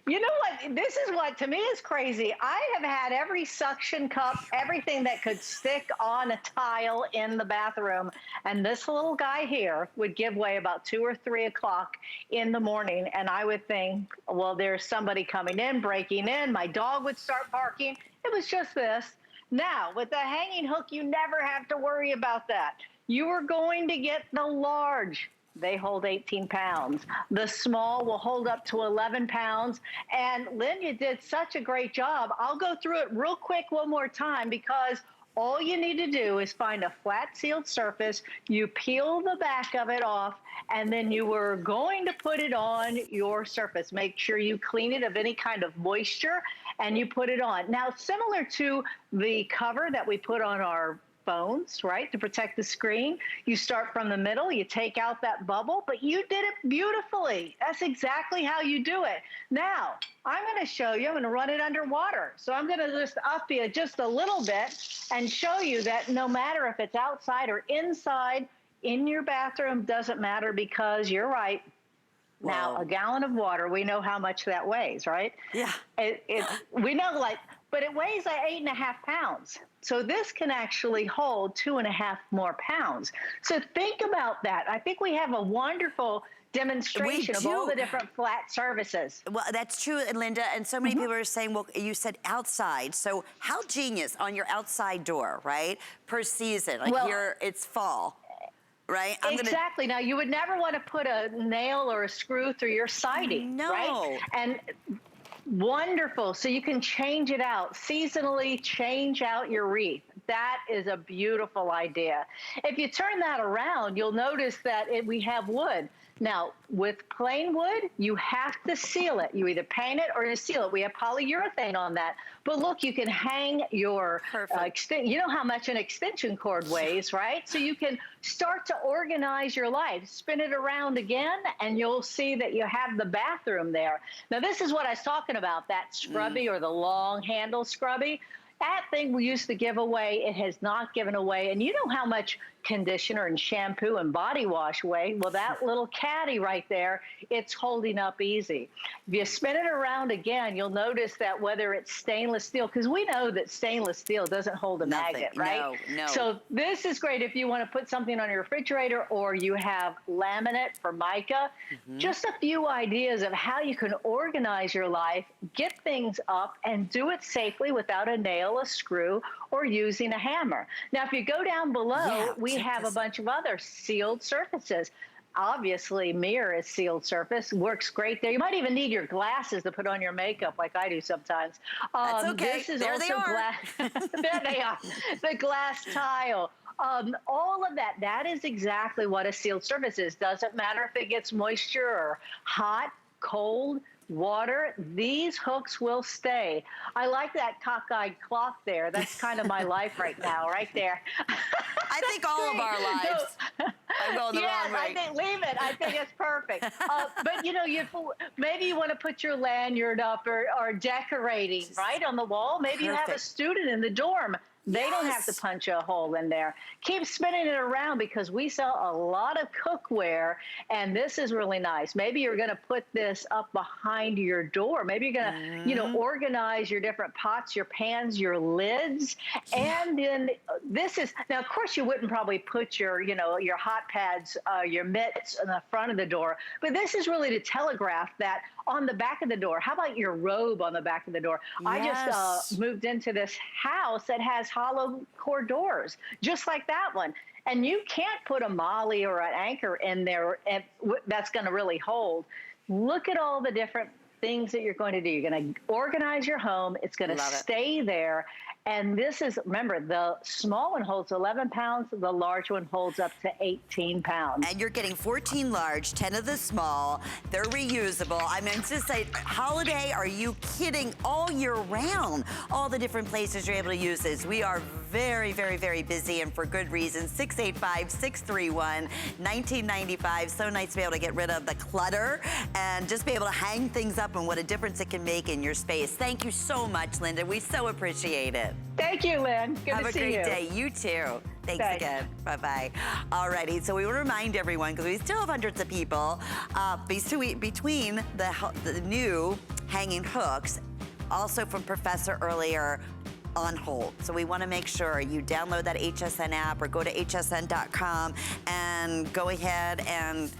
You know what? This is what to me is crazy. I have had every suction cup, everything that could stick on a tile in the bathroom. And this little guy here would give way about 2 or 3 o'clock in the morning. And I would think, well, there's somebody coming in, breaking in. My dog would start barking. It was just this. Now, with the hanging hook, you never have to worry about that. You are going to get the large. They hold 18 pounds. The small will hold up to 11 pounds. And Lynn, you did such a great job. I'll go through it real quick one more time, because all you need to do is find a flat sealed surface. You peel the back of it off, and then you were going to put it on your surface. Make sure you clean it of any kind of moisture, and you put it on. Now, similar to the cover that we put on our phones, right, to protect the screen. You start from the middle, you take out that bubble, but you did it beautifully. That's exactly how you do it. Now, I'm going to show you, I'm going to run it underwater. So I'm going to just up you just a little bit and show you that no matter if it's outside or inside, in your bathroom, doesn't matter, because you're right. Now, a gallon of water, we know how much that weighs, right? Yeah. We know, like, but it weighs like 8.5 pounds. So this can actually hold 2.5 more pounds. So think about that. I think we have a wonderful demonstration of all the different flat surfaces. Well, that's true, Linda, and so many people are saying, well, you said outside, so how genius on your outside door, right, per season, like here it's fall. Right? Exactly. Now, you would never want to put a nail or a screw through your siding, right? And wonderful. So you can change it out, seasonally change out your wreath. That is a beautiful idea. If you turn that around, you'll notice that we have wood. Now, with plain wood, you have to seal it. You either paint it or you seal it. We have polyurethane on that. But look, you can hang your, you know how much an extension cord weighs, right? So you can start to organize your life. Spin it around again, and you'll see that you have the bathroom there. Now, this is what I was talking about, that scrubby or the long handle scrubby. That thing we used to give away, it has not given away. And you know how much conditioner and shampoo and body wash weigh? Well, that little caddy right there, it's holding up easy. If you spin it around again, you'll notice that whether it's stainless steel, because we know that stainless steel doesn't hold a magnet, right? No. So this is great if you want to put something on your refrigerator, or you have laminate for mica. Just a few ideas of how you can organize your life, get things up, and do it safely without a nail, a screw, or using a hammer. Now, if you go down below, we have a bunch of other sealed surfaces. Obviously, mirror is sealed surface, works great there. You might even need your glasses to put on your makeup, like I do sometimes. That's okay. This is there also they are. glass. There they are. The glass tile. All of that, that is exactly what a sealed surface is. Doesn't matter if it gets moisture or hot, cold, water, these hooks will stay. I like that cockeyed clock there. That's kind of my life right now, right there. I think all of our lives. I'm going the wrong way. I think leave it. I think it's perfect. But you know, maybe you want to put your lanyard up or decorating right on the wall. Maybe you have a student in the dorm. They don't have to punch a hole in there. Keep spinning it around, because we sell a lot of cookware, and this is really nice. Maybe you're going to put this up behind your door. Maybe you're going to, you know, organize your different pots, your pans, your lids. And then this is, now, of course, you wouldn't probably put your, you know, your hot pads, your mitts in the front of the door. But this is really to telegraph that on the back of the door. How about your robe on the back of the door? I just moved into this house that has hollow core doors, just like that one. And you can't put a molly or an anchor in there that's going to really hold. Look at all the different things that you're going to do. You're going to organize your home. It's going to stay there. And this is, remember, the small one holds 11 pounds. The large one holds up to 18 pounds. And you're getting 14 large, 10 of the small. They're reusable. I mean, it's just like holiday, are you kidding? All year round, all the different places you're able to use this. We are very, very, very busy, and for good reason. 685-631-1995. So nice to be able to get rid of the clutter and just be able to hang things up, and what a difference it can make in your space. Thank you so much, Linda. We so appreciate it. Thank you, Lynn. Good Have to see you. Have a great day. You too. Thanks again. Bye-bye. Alrighty, so we want to remind everyone, because we still have hundreds of people, between the new hanging hooks, also from Professor earlier, on hold. So we want to make sure you download that HSN app or go to hsn.com and go ahead and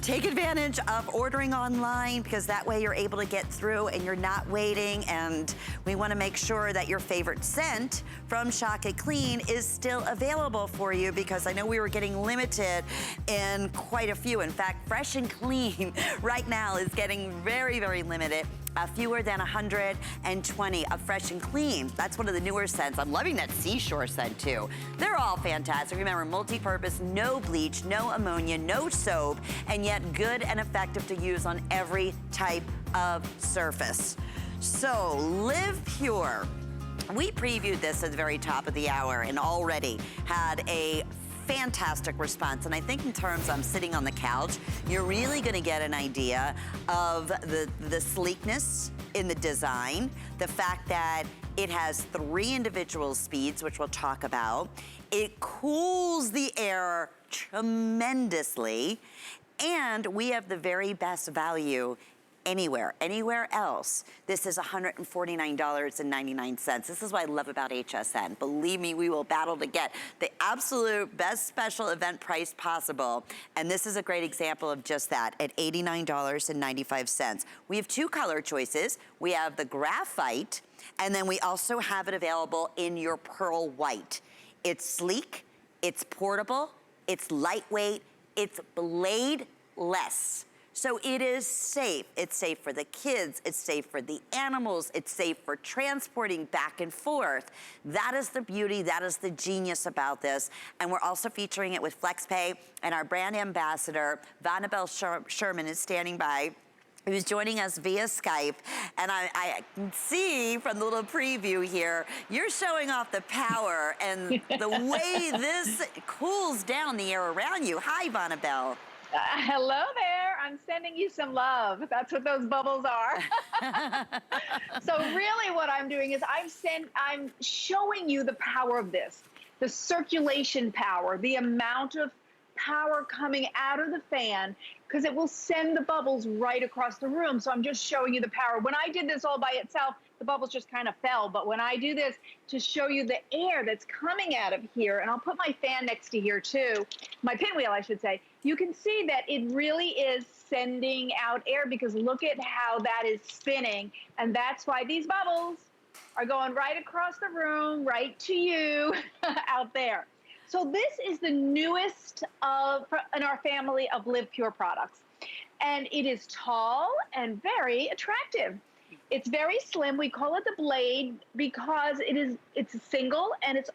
take advantage of ordering online, because that way you're able to get through and you're not waiting. And we want to make sure that your favorite scent from Shock It Clean is still available for you, because I know we were getting limited in quite a few. In fact, Fresh and Clean right now is getting very, very limited. Fewer than 120 of Fresh and Clean. That's one of the newer scents. I'm loving that seashore scent too. They're all fantastic. Remember, multi-purpose, no bleach, no ammonia, no soap, and yet good and effective to use on every type of surface. So, Live Pure. We previewed this at the very top of the hour and already had a fantastic response. And I think in terms of sitting on the couch, you're really gonna get an idea of the sleekness in the design, the fact that it has 3 individual speeds, which we'll talk about. It cools the air tremendously, and we have the very best value anywhere else. This is $149.99. This is what I love about HSN. Believe me, we will battle to get the absolute best special event price possible. And this is a great example of just that at $89.95. We have 2 color choices. We have the graphite, and then we also have it available in your pearl white. It's sleek, it's portable, it's lightweight, it's bladeless. So it is safe. It's safe for the kids. It's safe for the animals. It's safe for transporting back and forth. That is the beauty. That is the genius about this. And we're also featuring it with FlexPay. And our brand ambassador, Vanabelle Sherman, is standing by, who's joining us via Skype. And I can see from the little preview here, you're showing off the power and the way this cools down the air around you. Hi, Vanabelle. Hello there. I'm sending you some love. That's what those bubbles are. So really what I'm doing is I'm showing you the power of this, the circulation power, the amount of power coming out of the fan, because it will send the bubbles right across the room. So I'm just showing you the power. When I did this all by itself, the bubbles just kind of fell. But when I do this to show you the air that's coming out of here, and I'll put my fan next to here too, my pinwheel, I should say, you can see that it really is sending out air, because look at how that is spinning. And that's why these bubbles are going right across the room, right to you out there. So this is the newest in our family of Live Pure products. And it is tall and very attractive. It's very slim. We call it the Blade because it's single, and it's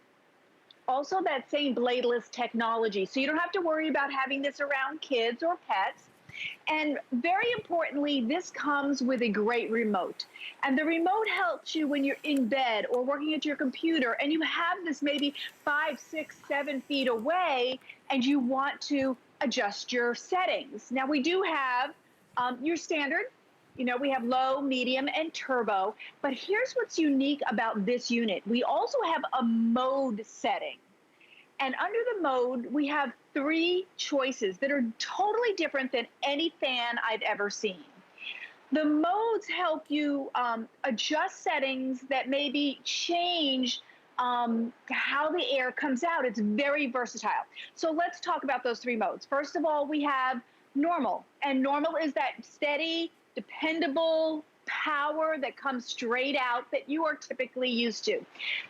also that same bladeless technology. So you don't have to worry about having this around kids or pets. And very importantly, this comes with a great remote. And the remote helps you when you're in bed or working at your computer and you have this maybe 5, 6, 7 feet away and you want to adjust your settings. Now we do have your standard. You know, we have low, medium, and turbo. But here's what's unique about this unit. We also have a mode setting. And under the mode, we have 3 choices that are totally different than any fan I've ever seen. The modes help you adjust settings that maybe change how the air comes out. It's very versatile. So let's talk about those 3 modes. First of all, we have normal. And normal is that steady, dependable power that comes straight out that you are typically used to.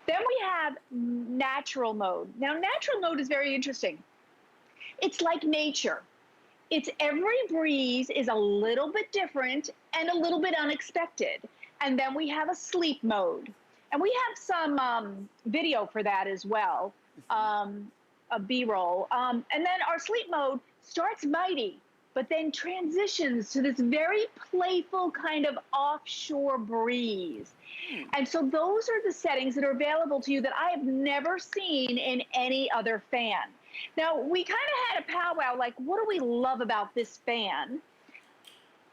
Then we have natural mode. Now, natural mode is very interesting. It's like nature. It's every breeze is a little bit different and a little bit unexpected. And then we have a sleep mode. And we have some video for that as well, a B-roll. And then our sleep mode starts mighty, but then transitions to this very playful kind of offshore breeze. And so those are the settings that are available to you that I have never seen in any other fan. Now, we kind of had a powwow, like, what do we love about this fan?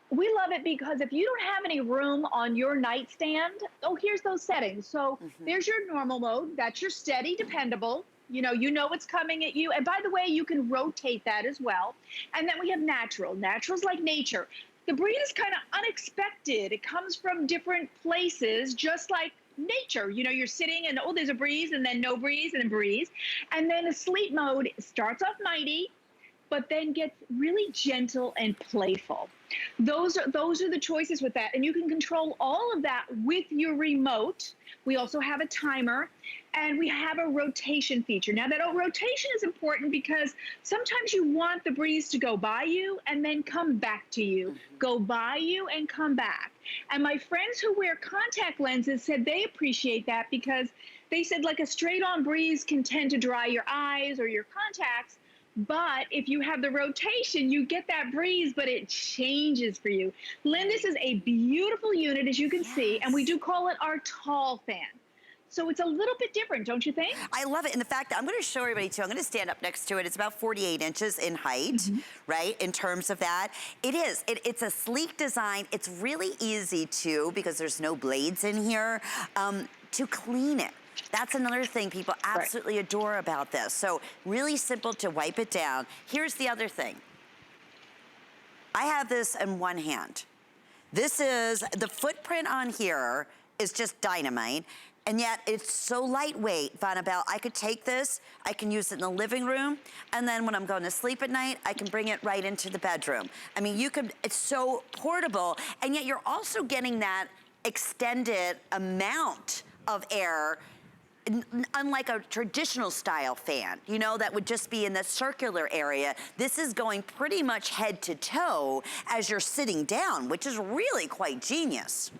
We love it because if you don't have any room on your nightstand, oh, here's those settings. So there's your normal mode. That's your steady, dependable. You know it's coming at you. And by the way, you can rotate that as well. And then we have natural. Natural's like nature. The breeze is kind of unexpected. It comes from different places, just like nature. You're sitting and, oh, there's a breeze, and then no breeze, and then breeze. And then the sleep mode starts off mighty, but then gets really gentle and playful. Those are the choices with that. And you can control all of that with your remote. We also have a timer, and we have a rotation feature. Now, that rotation is important because sometimes you want the breeze to go by you and then come back to you, go by you and come back. And my friends who wear contact lenses said they appreciate that because they said, like, a straight-on breeze can tend to dry your eyes or your contacts. But if you have the rotation, you get that breeze, but it changes for you. Lynn, this is a beautiful unit, as you can see, and we do call it our tall fan. So it's a little bit different, don't you think? I love it. And the fact that I'm going to show everybody too, I'm going to stand up next to it. It's about 48 inches in height, right? In terms of that. It is. It's a sleek design. It's really easy to, because there's no blades in here, to clean it. That's another thing people absolutely adore about this. So really simple to wipe it down. Here's the other thing. I have this in one hand. This is, the footprint on here is just dynamite. And yet it's so lightweight, Vanabelle. I could take this, I can use it in the living room, and then when I'm going to sleep at night, I can bring it right into the bedroom. I mean, it's so portable, and yet you're also getting that extended amount of air, unlike a traditional style fan, that would just be in the circular area. This is going pretty much head to toe as you're sitting down, which is really quite genius.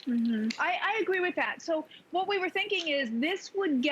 I agree with that. So what we were thinking is this would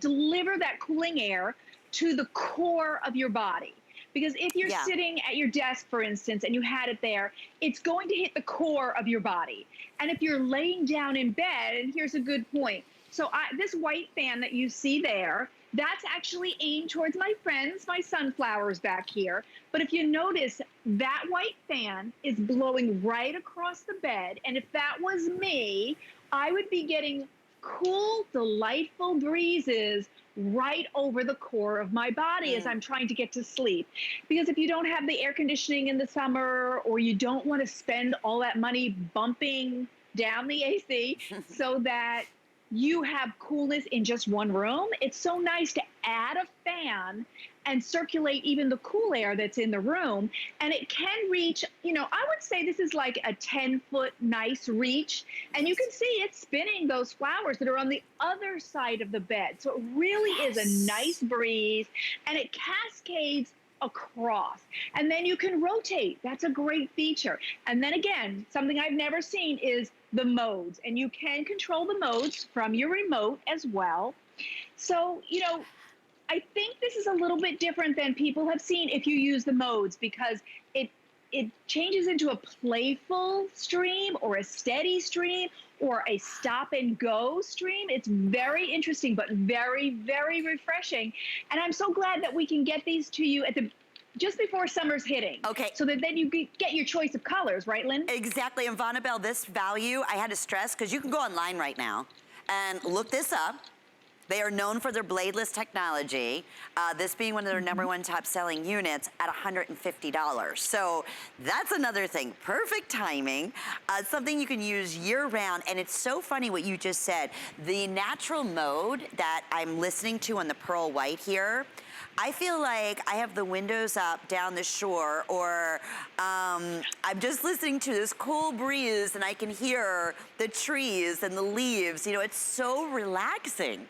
deliver that cooling air to the core of your body. Because if you're sitting at your desk, for instance, and you had it there, it's going to hit the core of your body. And if you're laying down in bed, and here's a good point. So this white fan that you see there, that's actually aimed towards my friends, my sunflowers back here. But if you notice, that white fan is blowing right across the bed. And if that was me, I would be getting cool, delightful breezes right over the core of my body as I'm trying to get to sleep. Because if you don't have the air conditioning in the summer, or you don't want to spend all that money bumping down the AC so that you have coolness in just one room, it's so nice to add a fan and circulate even the cool air that's in the room. And it can reach, I would say this is like a 10-foot nice reach. And you can see it spinning those flowers that are on the other side of the bed. So it really is a nice breeze, and it cascades across. And then you can rotate. That's a great feature. And then again, something I've never seen is the modes. And you can control the modes from your remote as well. So, I think this is a little bit different than people have seen if you use the modes, because it changes into a playful stream or a steady stream or a stop and go stream. It's very interesting, but very, very refreshing. And I'm so glad that we can get these to you just before summer's hitting. Okay. So that then you get your choice of colors, right, Lynn? Exactly. And Vanabelle, this value, I had to stress, because you can go online right now and look this up. They are known for their bladeless technology, this being one of their #1 top-selling units at $150. So that's another thing. Perfect timing. Something you can use year-round. And it's so funny what you just said. The natural mode that I'm listening to on the Pearl White here, I feel like I have the windows up down the shore, or I'm just listening to this cool breeze and I can hear the trees and the leaves. It's so relaxing.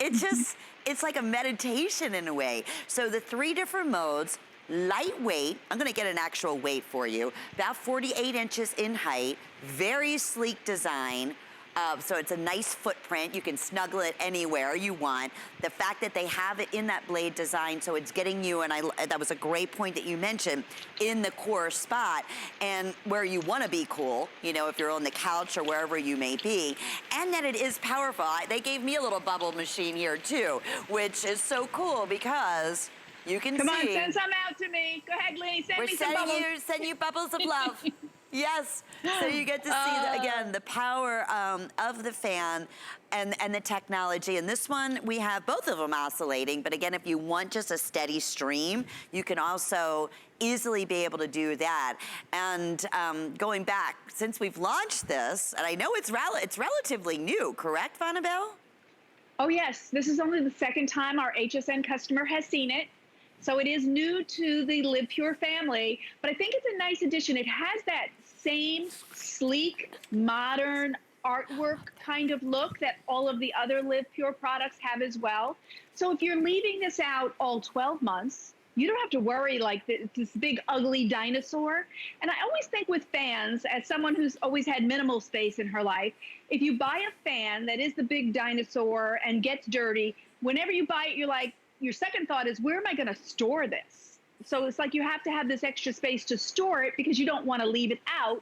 It's like a meditation in a way. So the 3 different modes, lightweight. I'm gonna get an actual weight for you. About 48 inches in height, very sleek design. So it's a nice footprint. You can snuggle it anywhere you want. The fact that they have it in that blade design, so it's getting you, and that was a great point that you mentioned, in the core spot and where you want to be cool, you know, if you're on the couch or wherever you may be, and that it is powerful. They gave me a little bubble machine here too, which is so cool because you can Come see. on, send some out to me. Go ahead, Lee, send me some bubbles. We're sending you bubbles of love. Yes, so you get to see, again, the power of the fan and the technology. And this one, we have both of them oscillating, but again, if you want just a steady stream, you can also easily be able to do that. And going back, since we've launched this, and I know it's relatively new, correct, Vanabelle? Oh yes, this is only the second time our HSN customer has seen it. So it is new to the Live Pure family, but I think it's a nice addition. It has that same sleek, modern artwork kind of look that all of the other Live Pure products have as well. So if you're leaving this out all 12 months, you don't have to worry like this big ugly dinosaur. And I always think with fans, as someone who's always had minimal space in her life, if you buy a fan that is the big dinosaur and gets dirty, whenever you buy it, you're like, your second thought is, where am I going to store this? So it's like you have to have this extra space to store it because you don't want to leave it out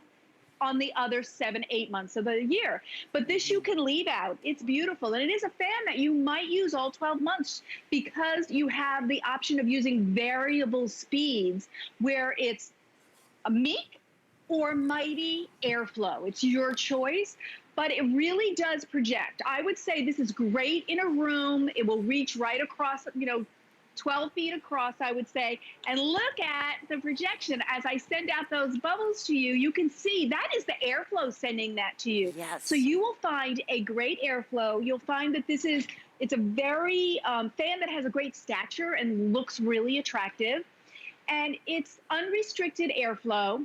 on the other 7-8 months of the year. But this you can leave out. It's beautiful. And it is a fan that you might use all 12 months because you have the option of using variable speeds where it's a meek or mighty airflow. It's your choice. But it really does project. I would say this is great in a room. It will reach right across, 12 feet across, I would say. And look at the projection. As I send out those bubbles to you, you can see that is the airflow sending that to you. Yes. So you will find a great airflow. You'll find that it's a very fan that has a great stature and looks really attractive. And it's unrestricted airflow.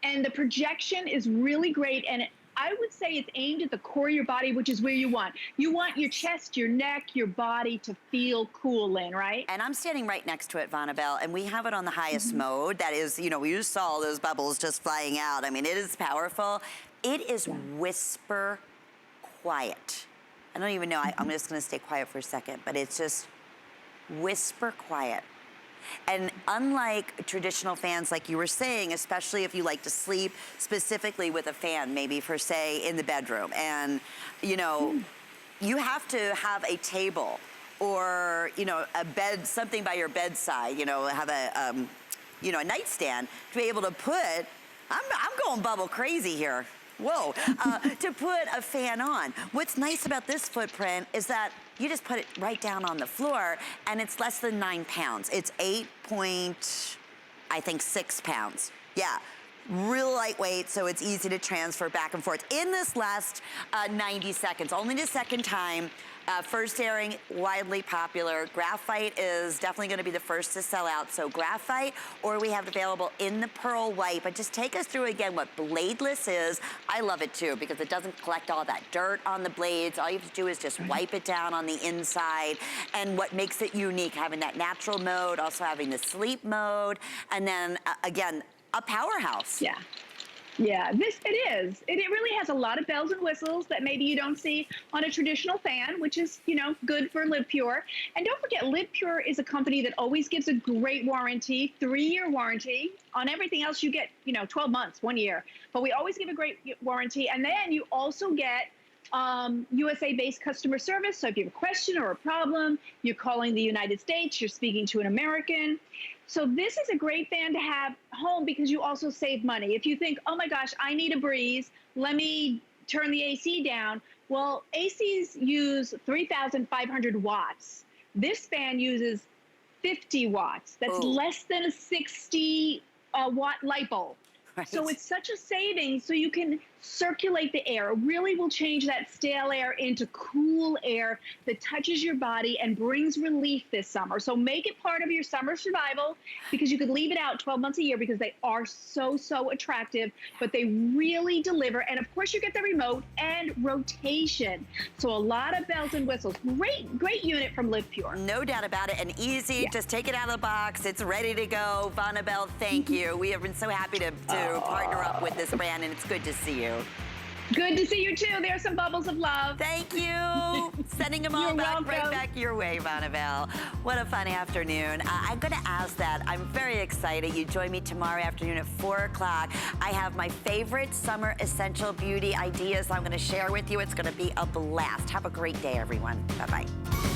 And the projection is really great. And I would say it's aimed at the core of your body, which is where you want. You want your chest, your neck, your body to feel cool in, right? And I'm standing right next to it, Vanabelle, and we have it on the highest mode. That is, we just saw all those bubbles just flying out. I mean, it is powerful. It is whisper quiet. I don't even know, I'm just gonna stay quiet for a second, but it's just whisper quiet. And unlike traditional fans, like you were saying, especially if you like to sleep specifically with a fan, maybe for, say, in the bedroom, and, you have to have a table or, a bed, something by your bedside, have a nightstand to be able to put, I'm going bubble crazy here. Whoa, to put a fan on. What's nice about this footprint is that you just put it right down on the floor and it's less than 9 pounds. It's 8.6 pounds. Yeah, real lightweight, so it's easy to transfer back and forth. In this last 90 seconds, only the second time, first airing, widely popular. Graphite is definitely gonna be the first to sell out. So graphite, or we have available in the pearl white. But just take us through again what bladeless is. I love it too, because it doesn't collect all that dirt on the blades. All you have to do is just wipe it down on the inside. And what makes it unique, having that natural mode, also having the sleep mode, and then again, a powerhouse. Yeah. Yeah, it is. It really has a lot of bells and whistles that maybe you don't see on a traditional fan, which is, good for Live Pure. And don't forget, Live Pure is a company that always gives a great warranty, 3-year warranty. On everything else, you get, 12 months, 1 year. But we always give a great warranty. And then you also get USA-based customer service. So if you have a question or a problem, you're calling the United States, you're speaking to an American. So this is a great fan to have home because you also save money. If you think, oh my gosh, I need a breeze, let me turn the AC down. Well, ACs use 3,500 watts. This fan uses 50 watts. That's less than a 60 watt light bulb. Right. So it's such a saving. So you can circulate the air. It really will change that stale air into cool air that touches your body and brings relief this summer. So make it part of your summer survival, because you could leave it out 12 months a year because they are so, so attractive, but they really deliver. And of course you get the remote and rotation. So a lot of bells and whistles. Great unit from Live Pure. No doubt about it, and easy. Yeah. Just take it out of the box. It's ready to go. Vonabelle, thank you. We have been so happy to partner up with this brand, and it's good to see you. Good to see you too. There's some bubbles of love. Thank you. Sending them all right back your way, Vonabelle. What a fun afternoon. I'm going to ask that. I'm very excited. You join me tomorrow afternoon at 4 o'clock. I have my favorite summer essential beauty ideas I'm going to share with you. It's going to be a blast. Have a great day, everyone. Bye-bye.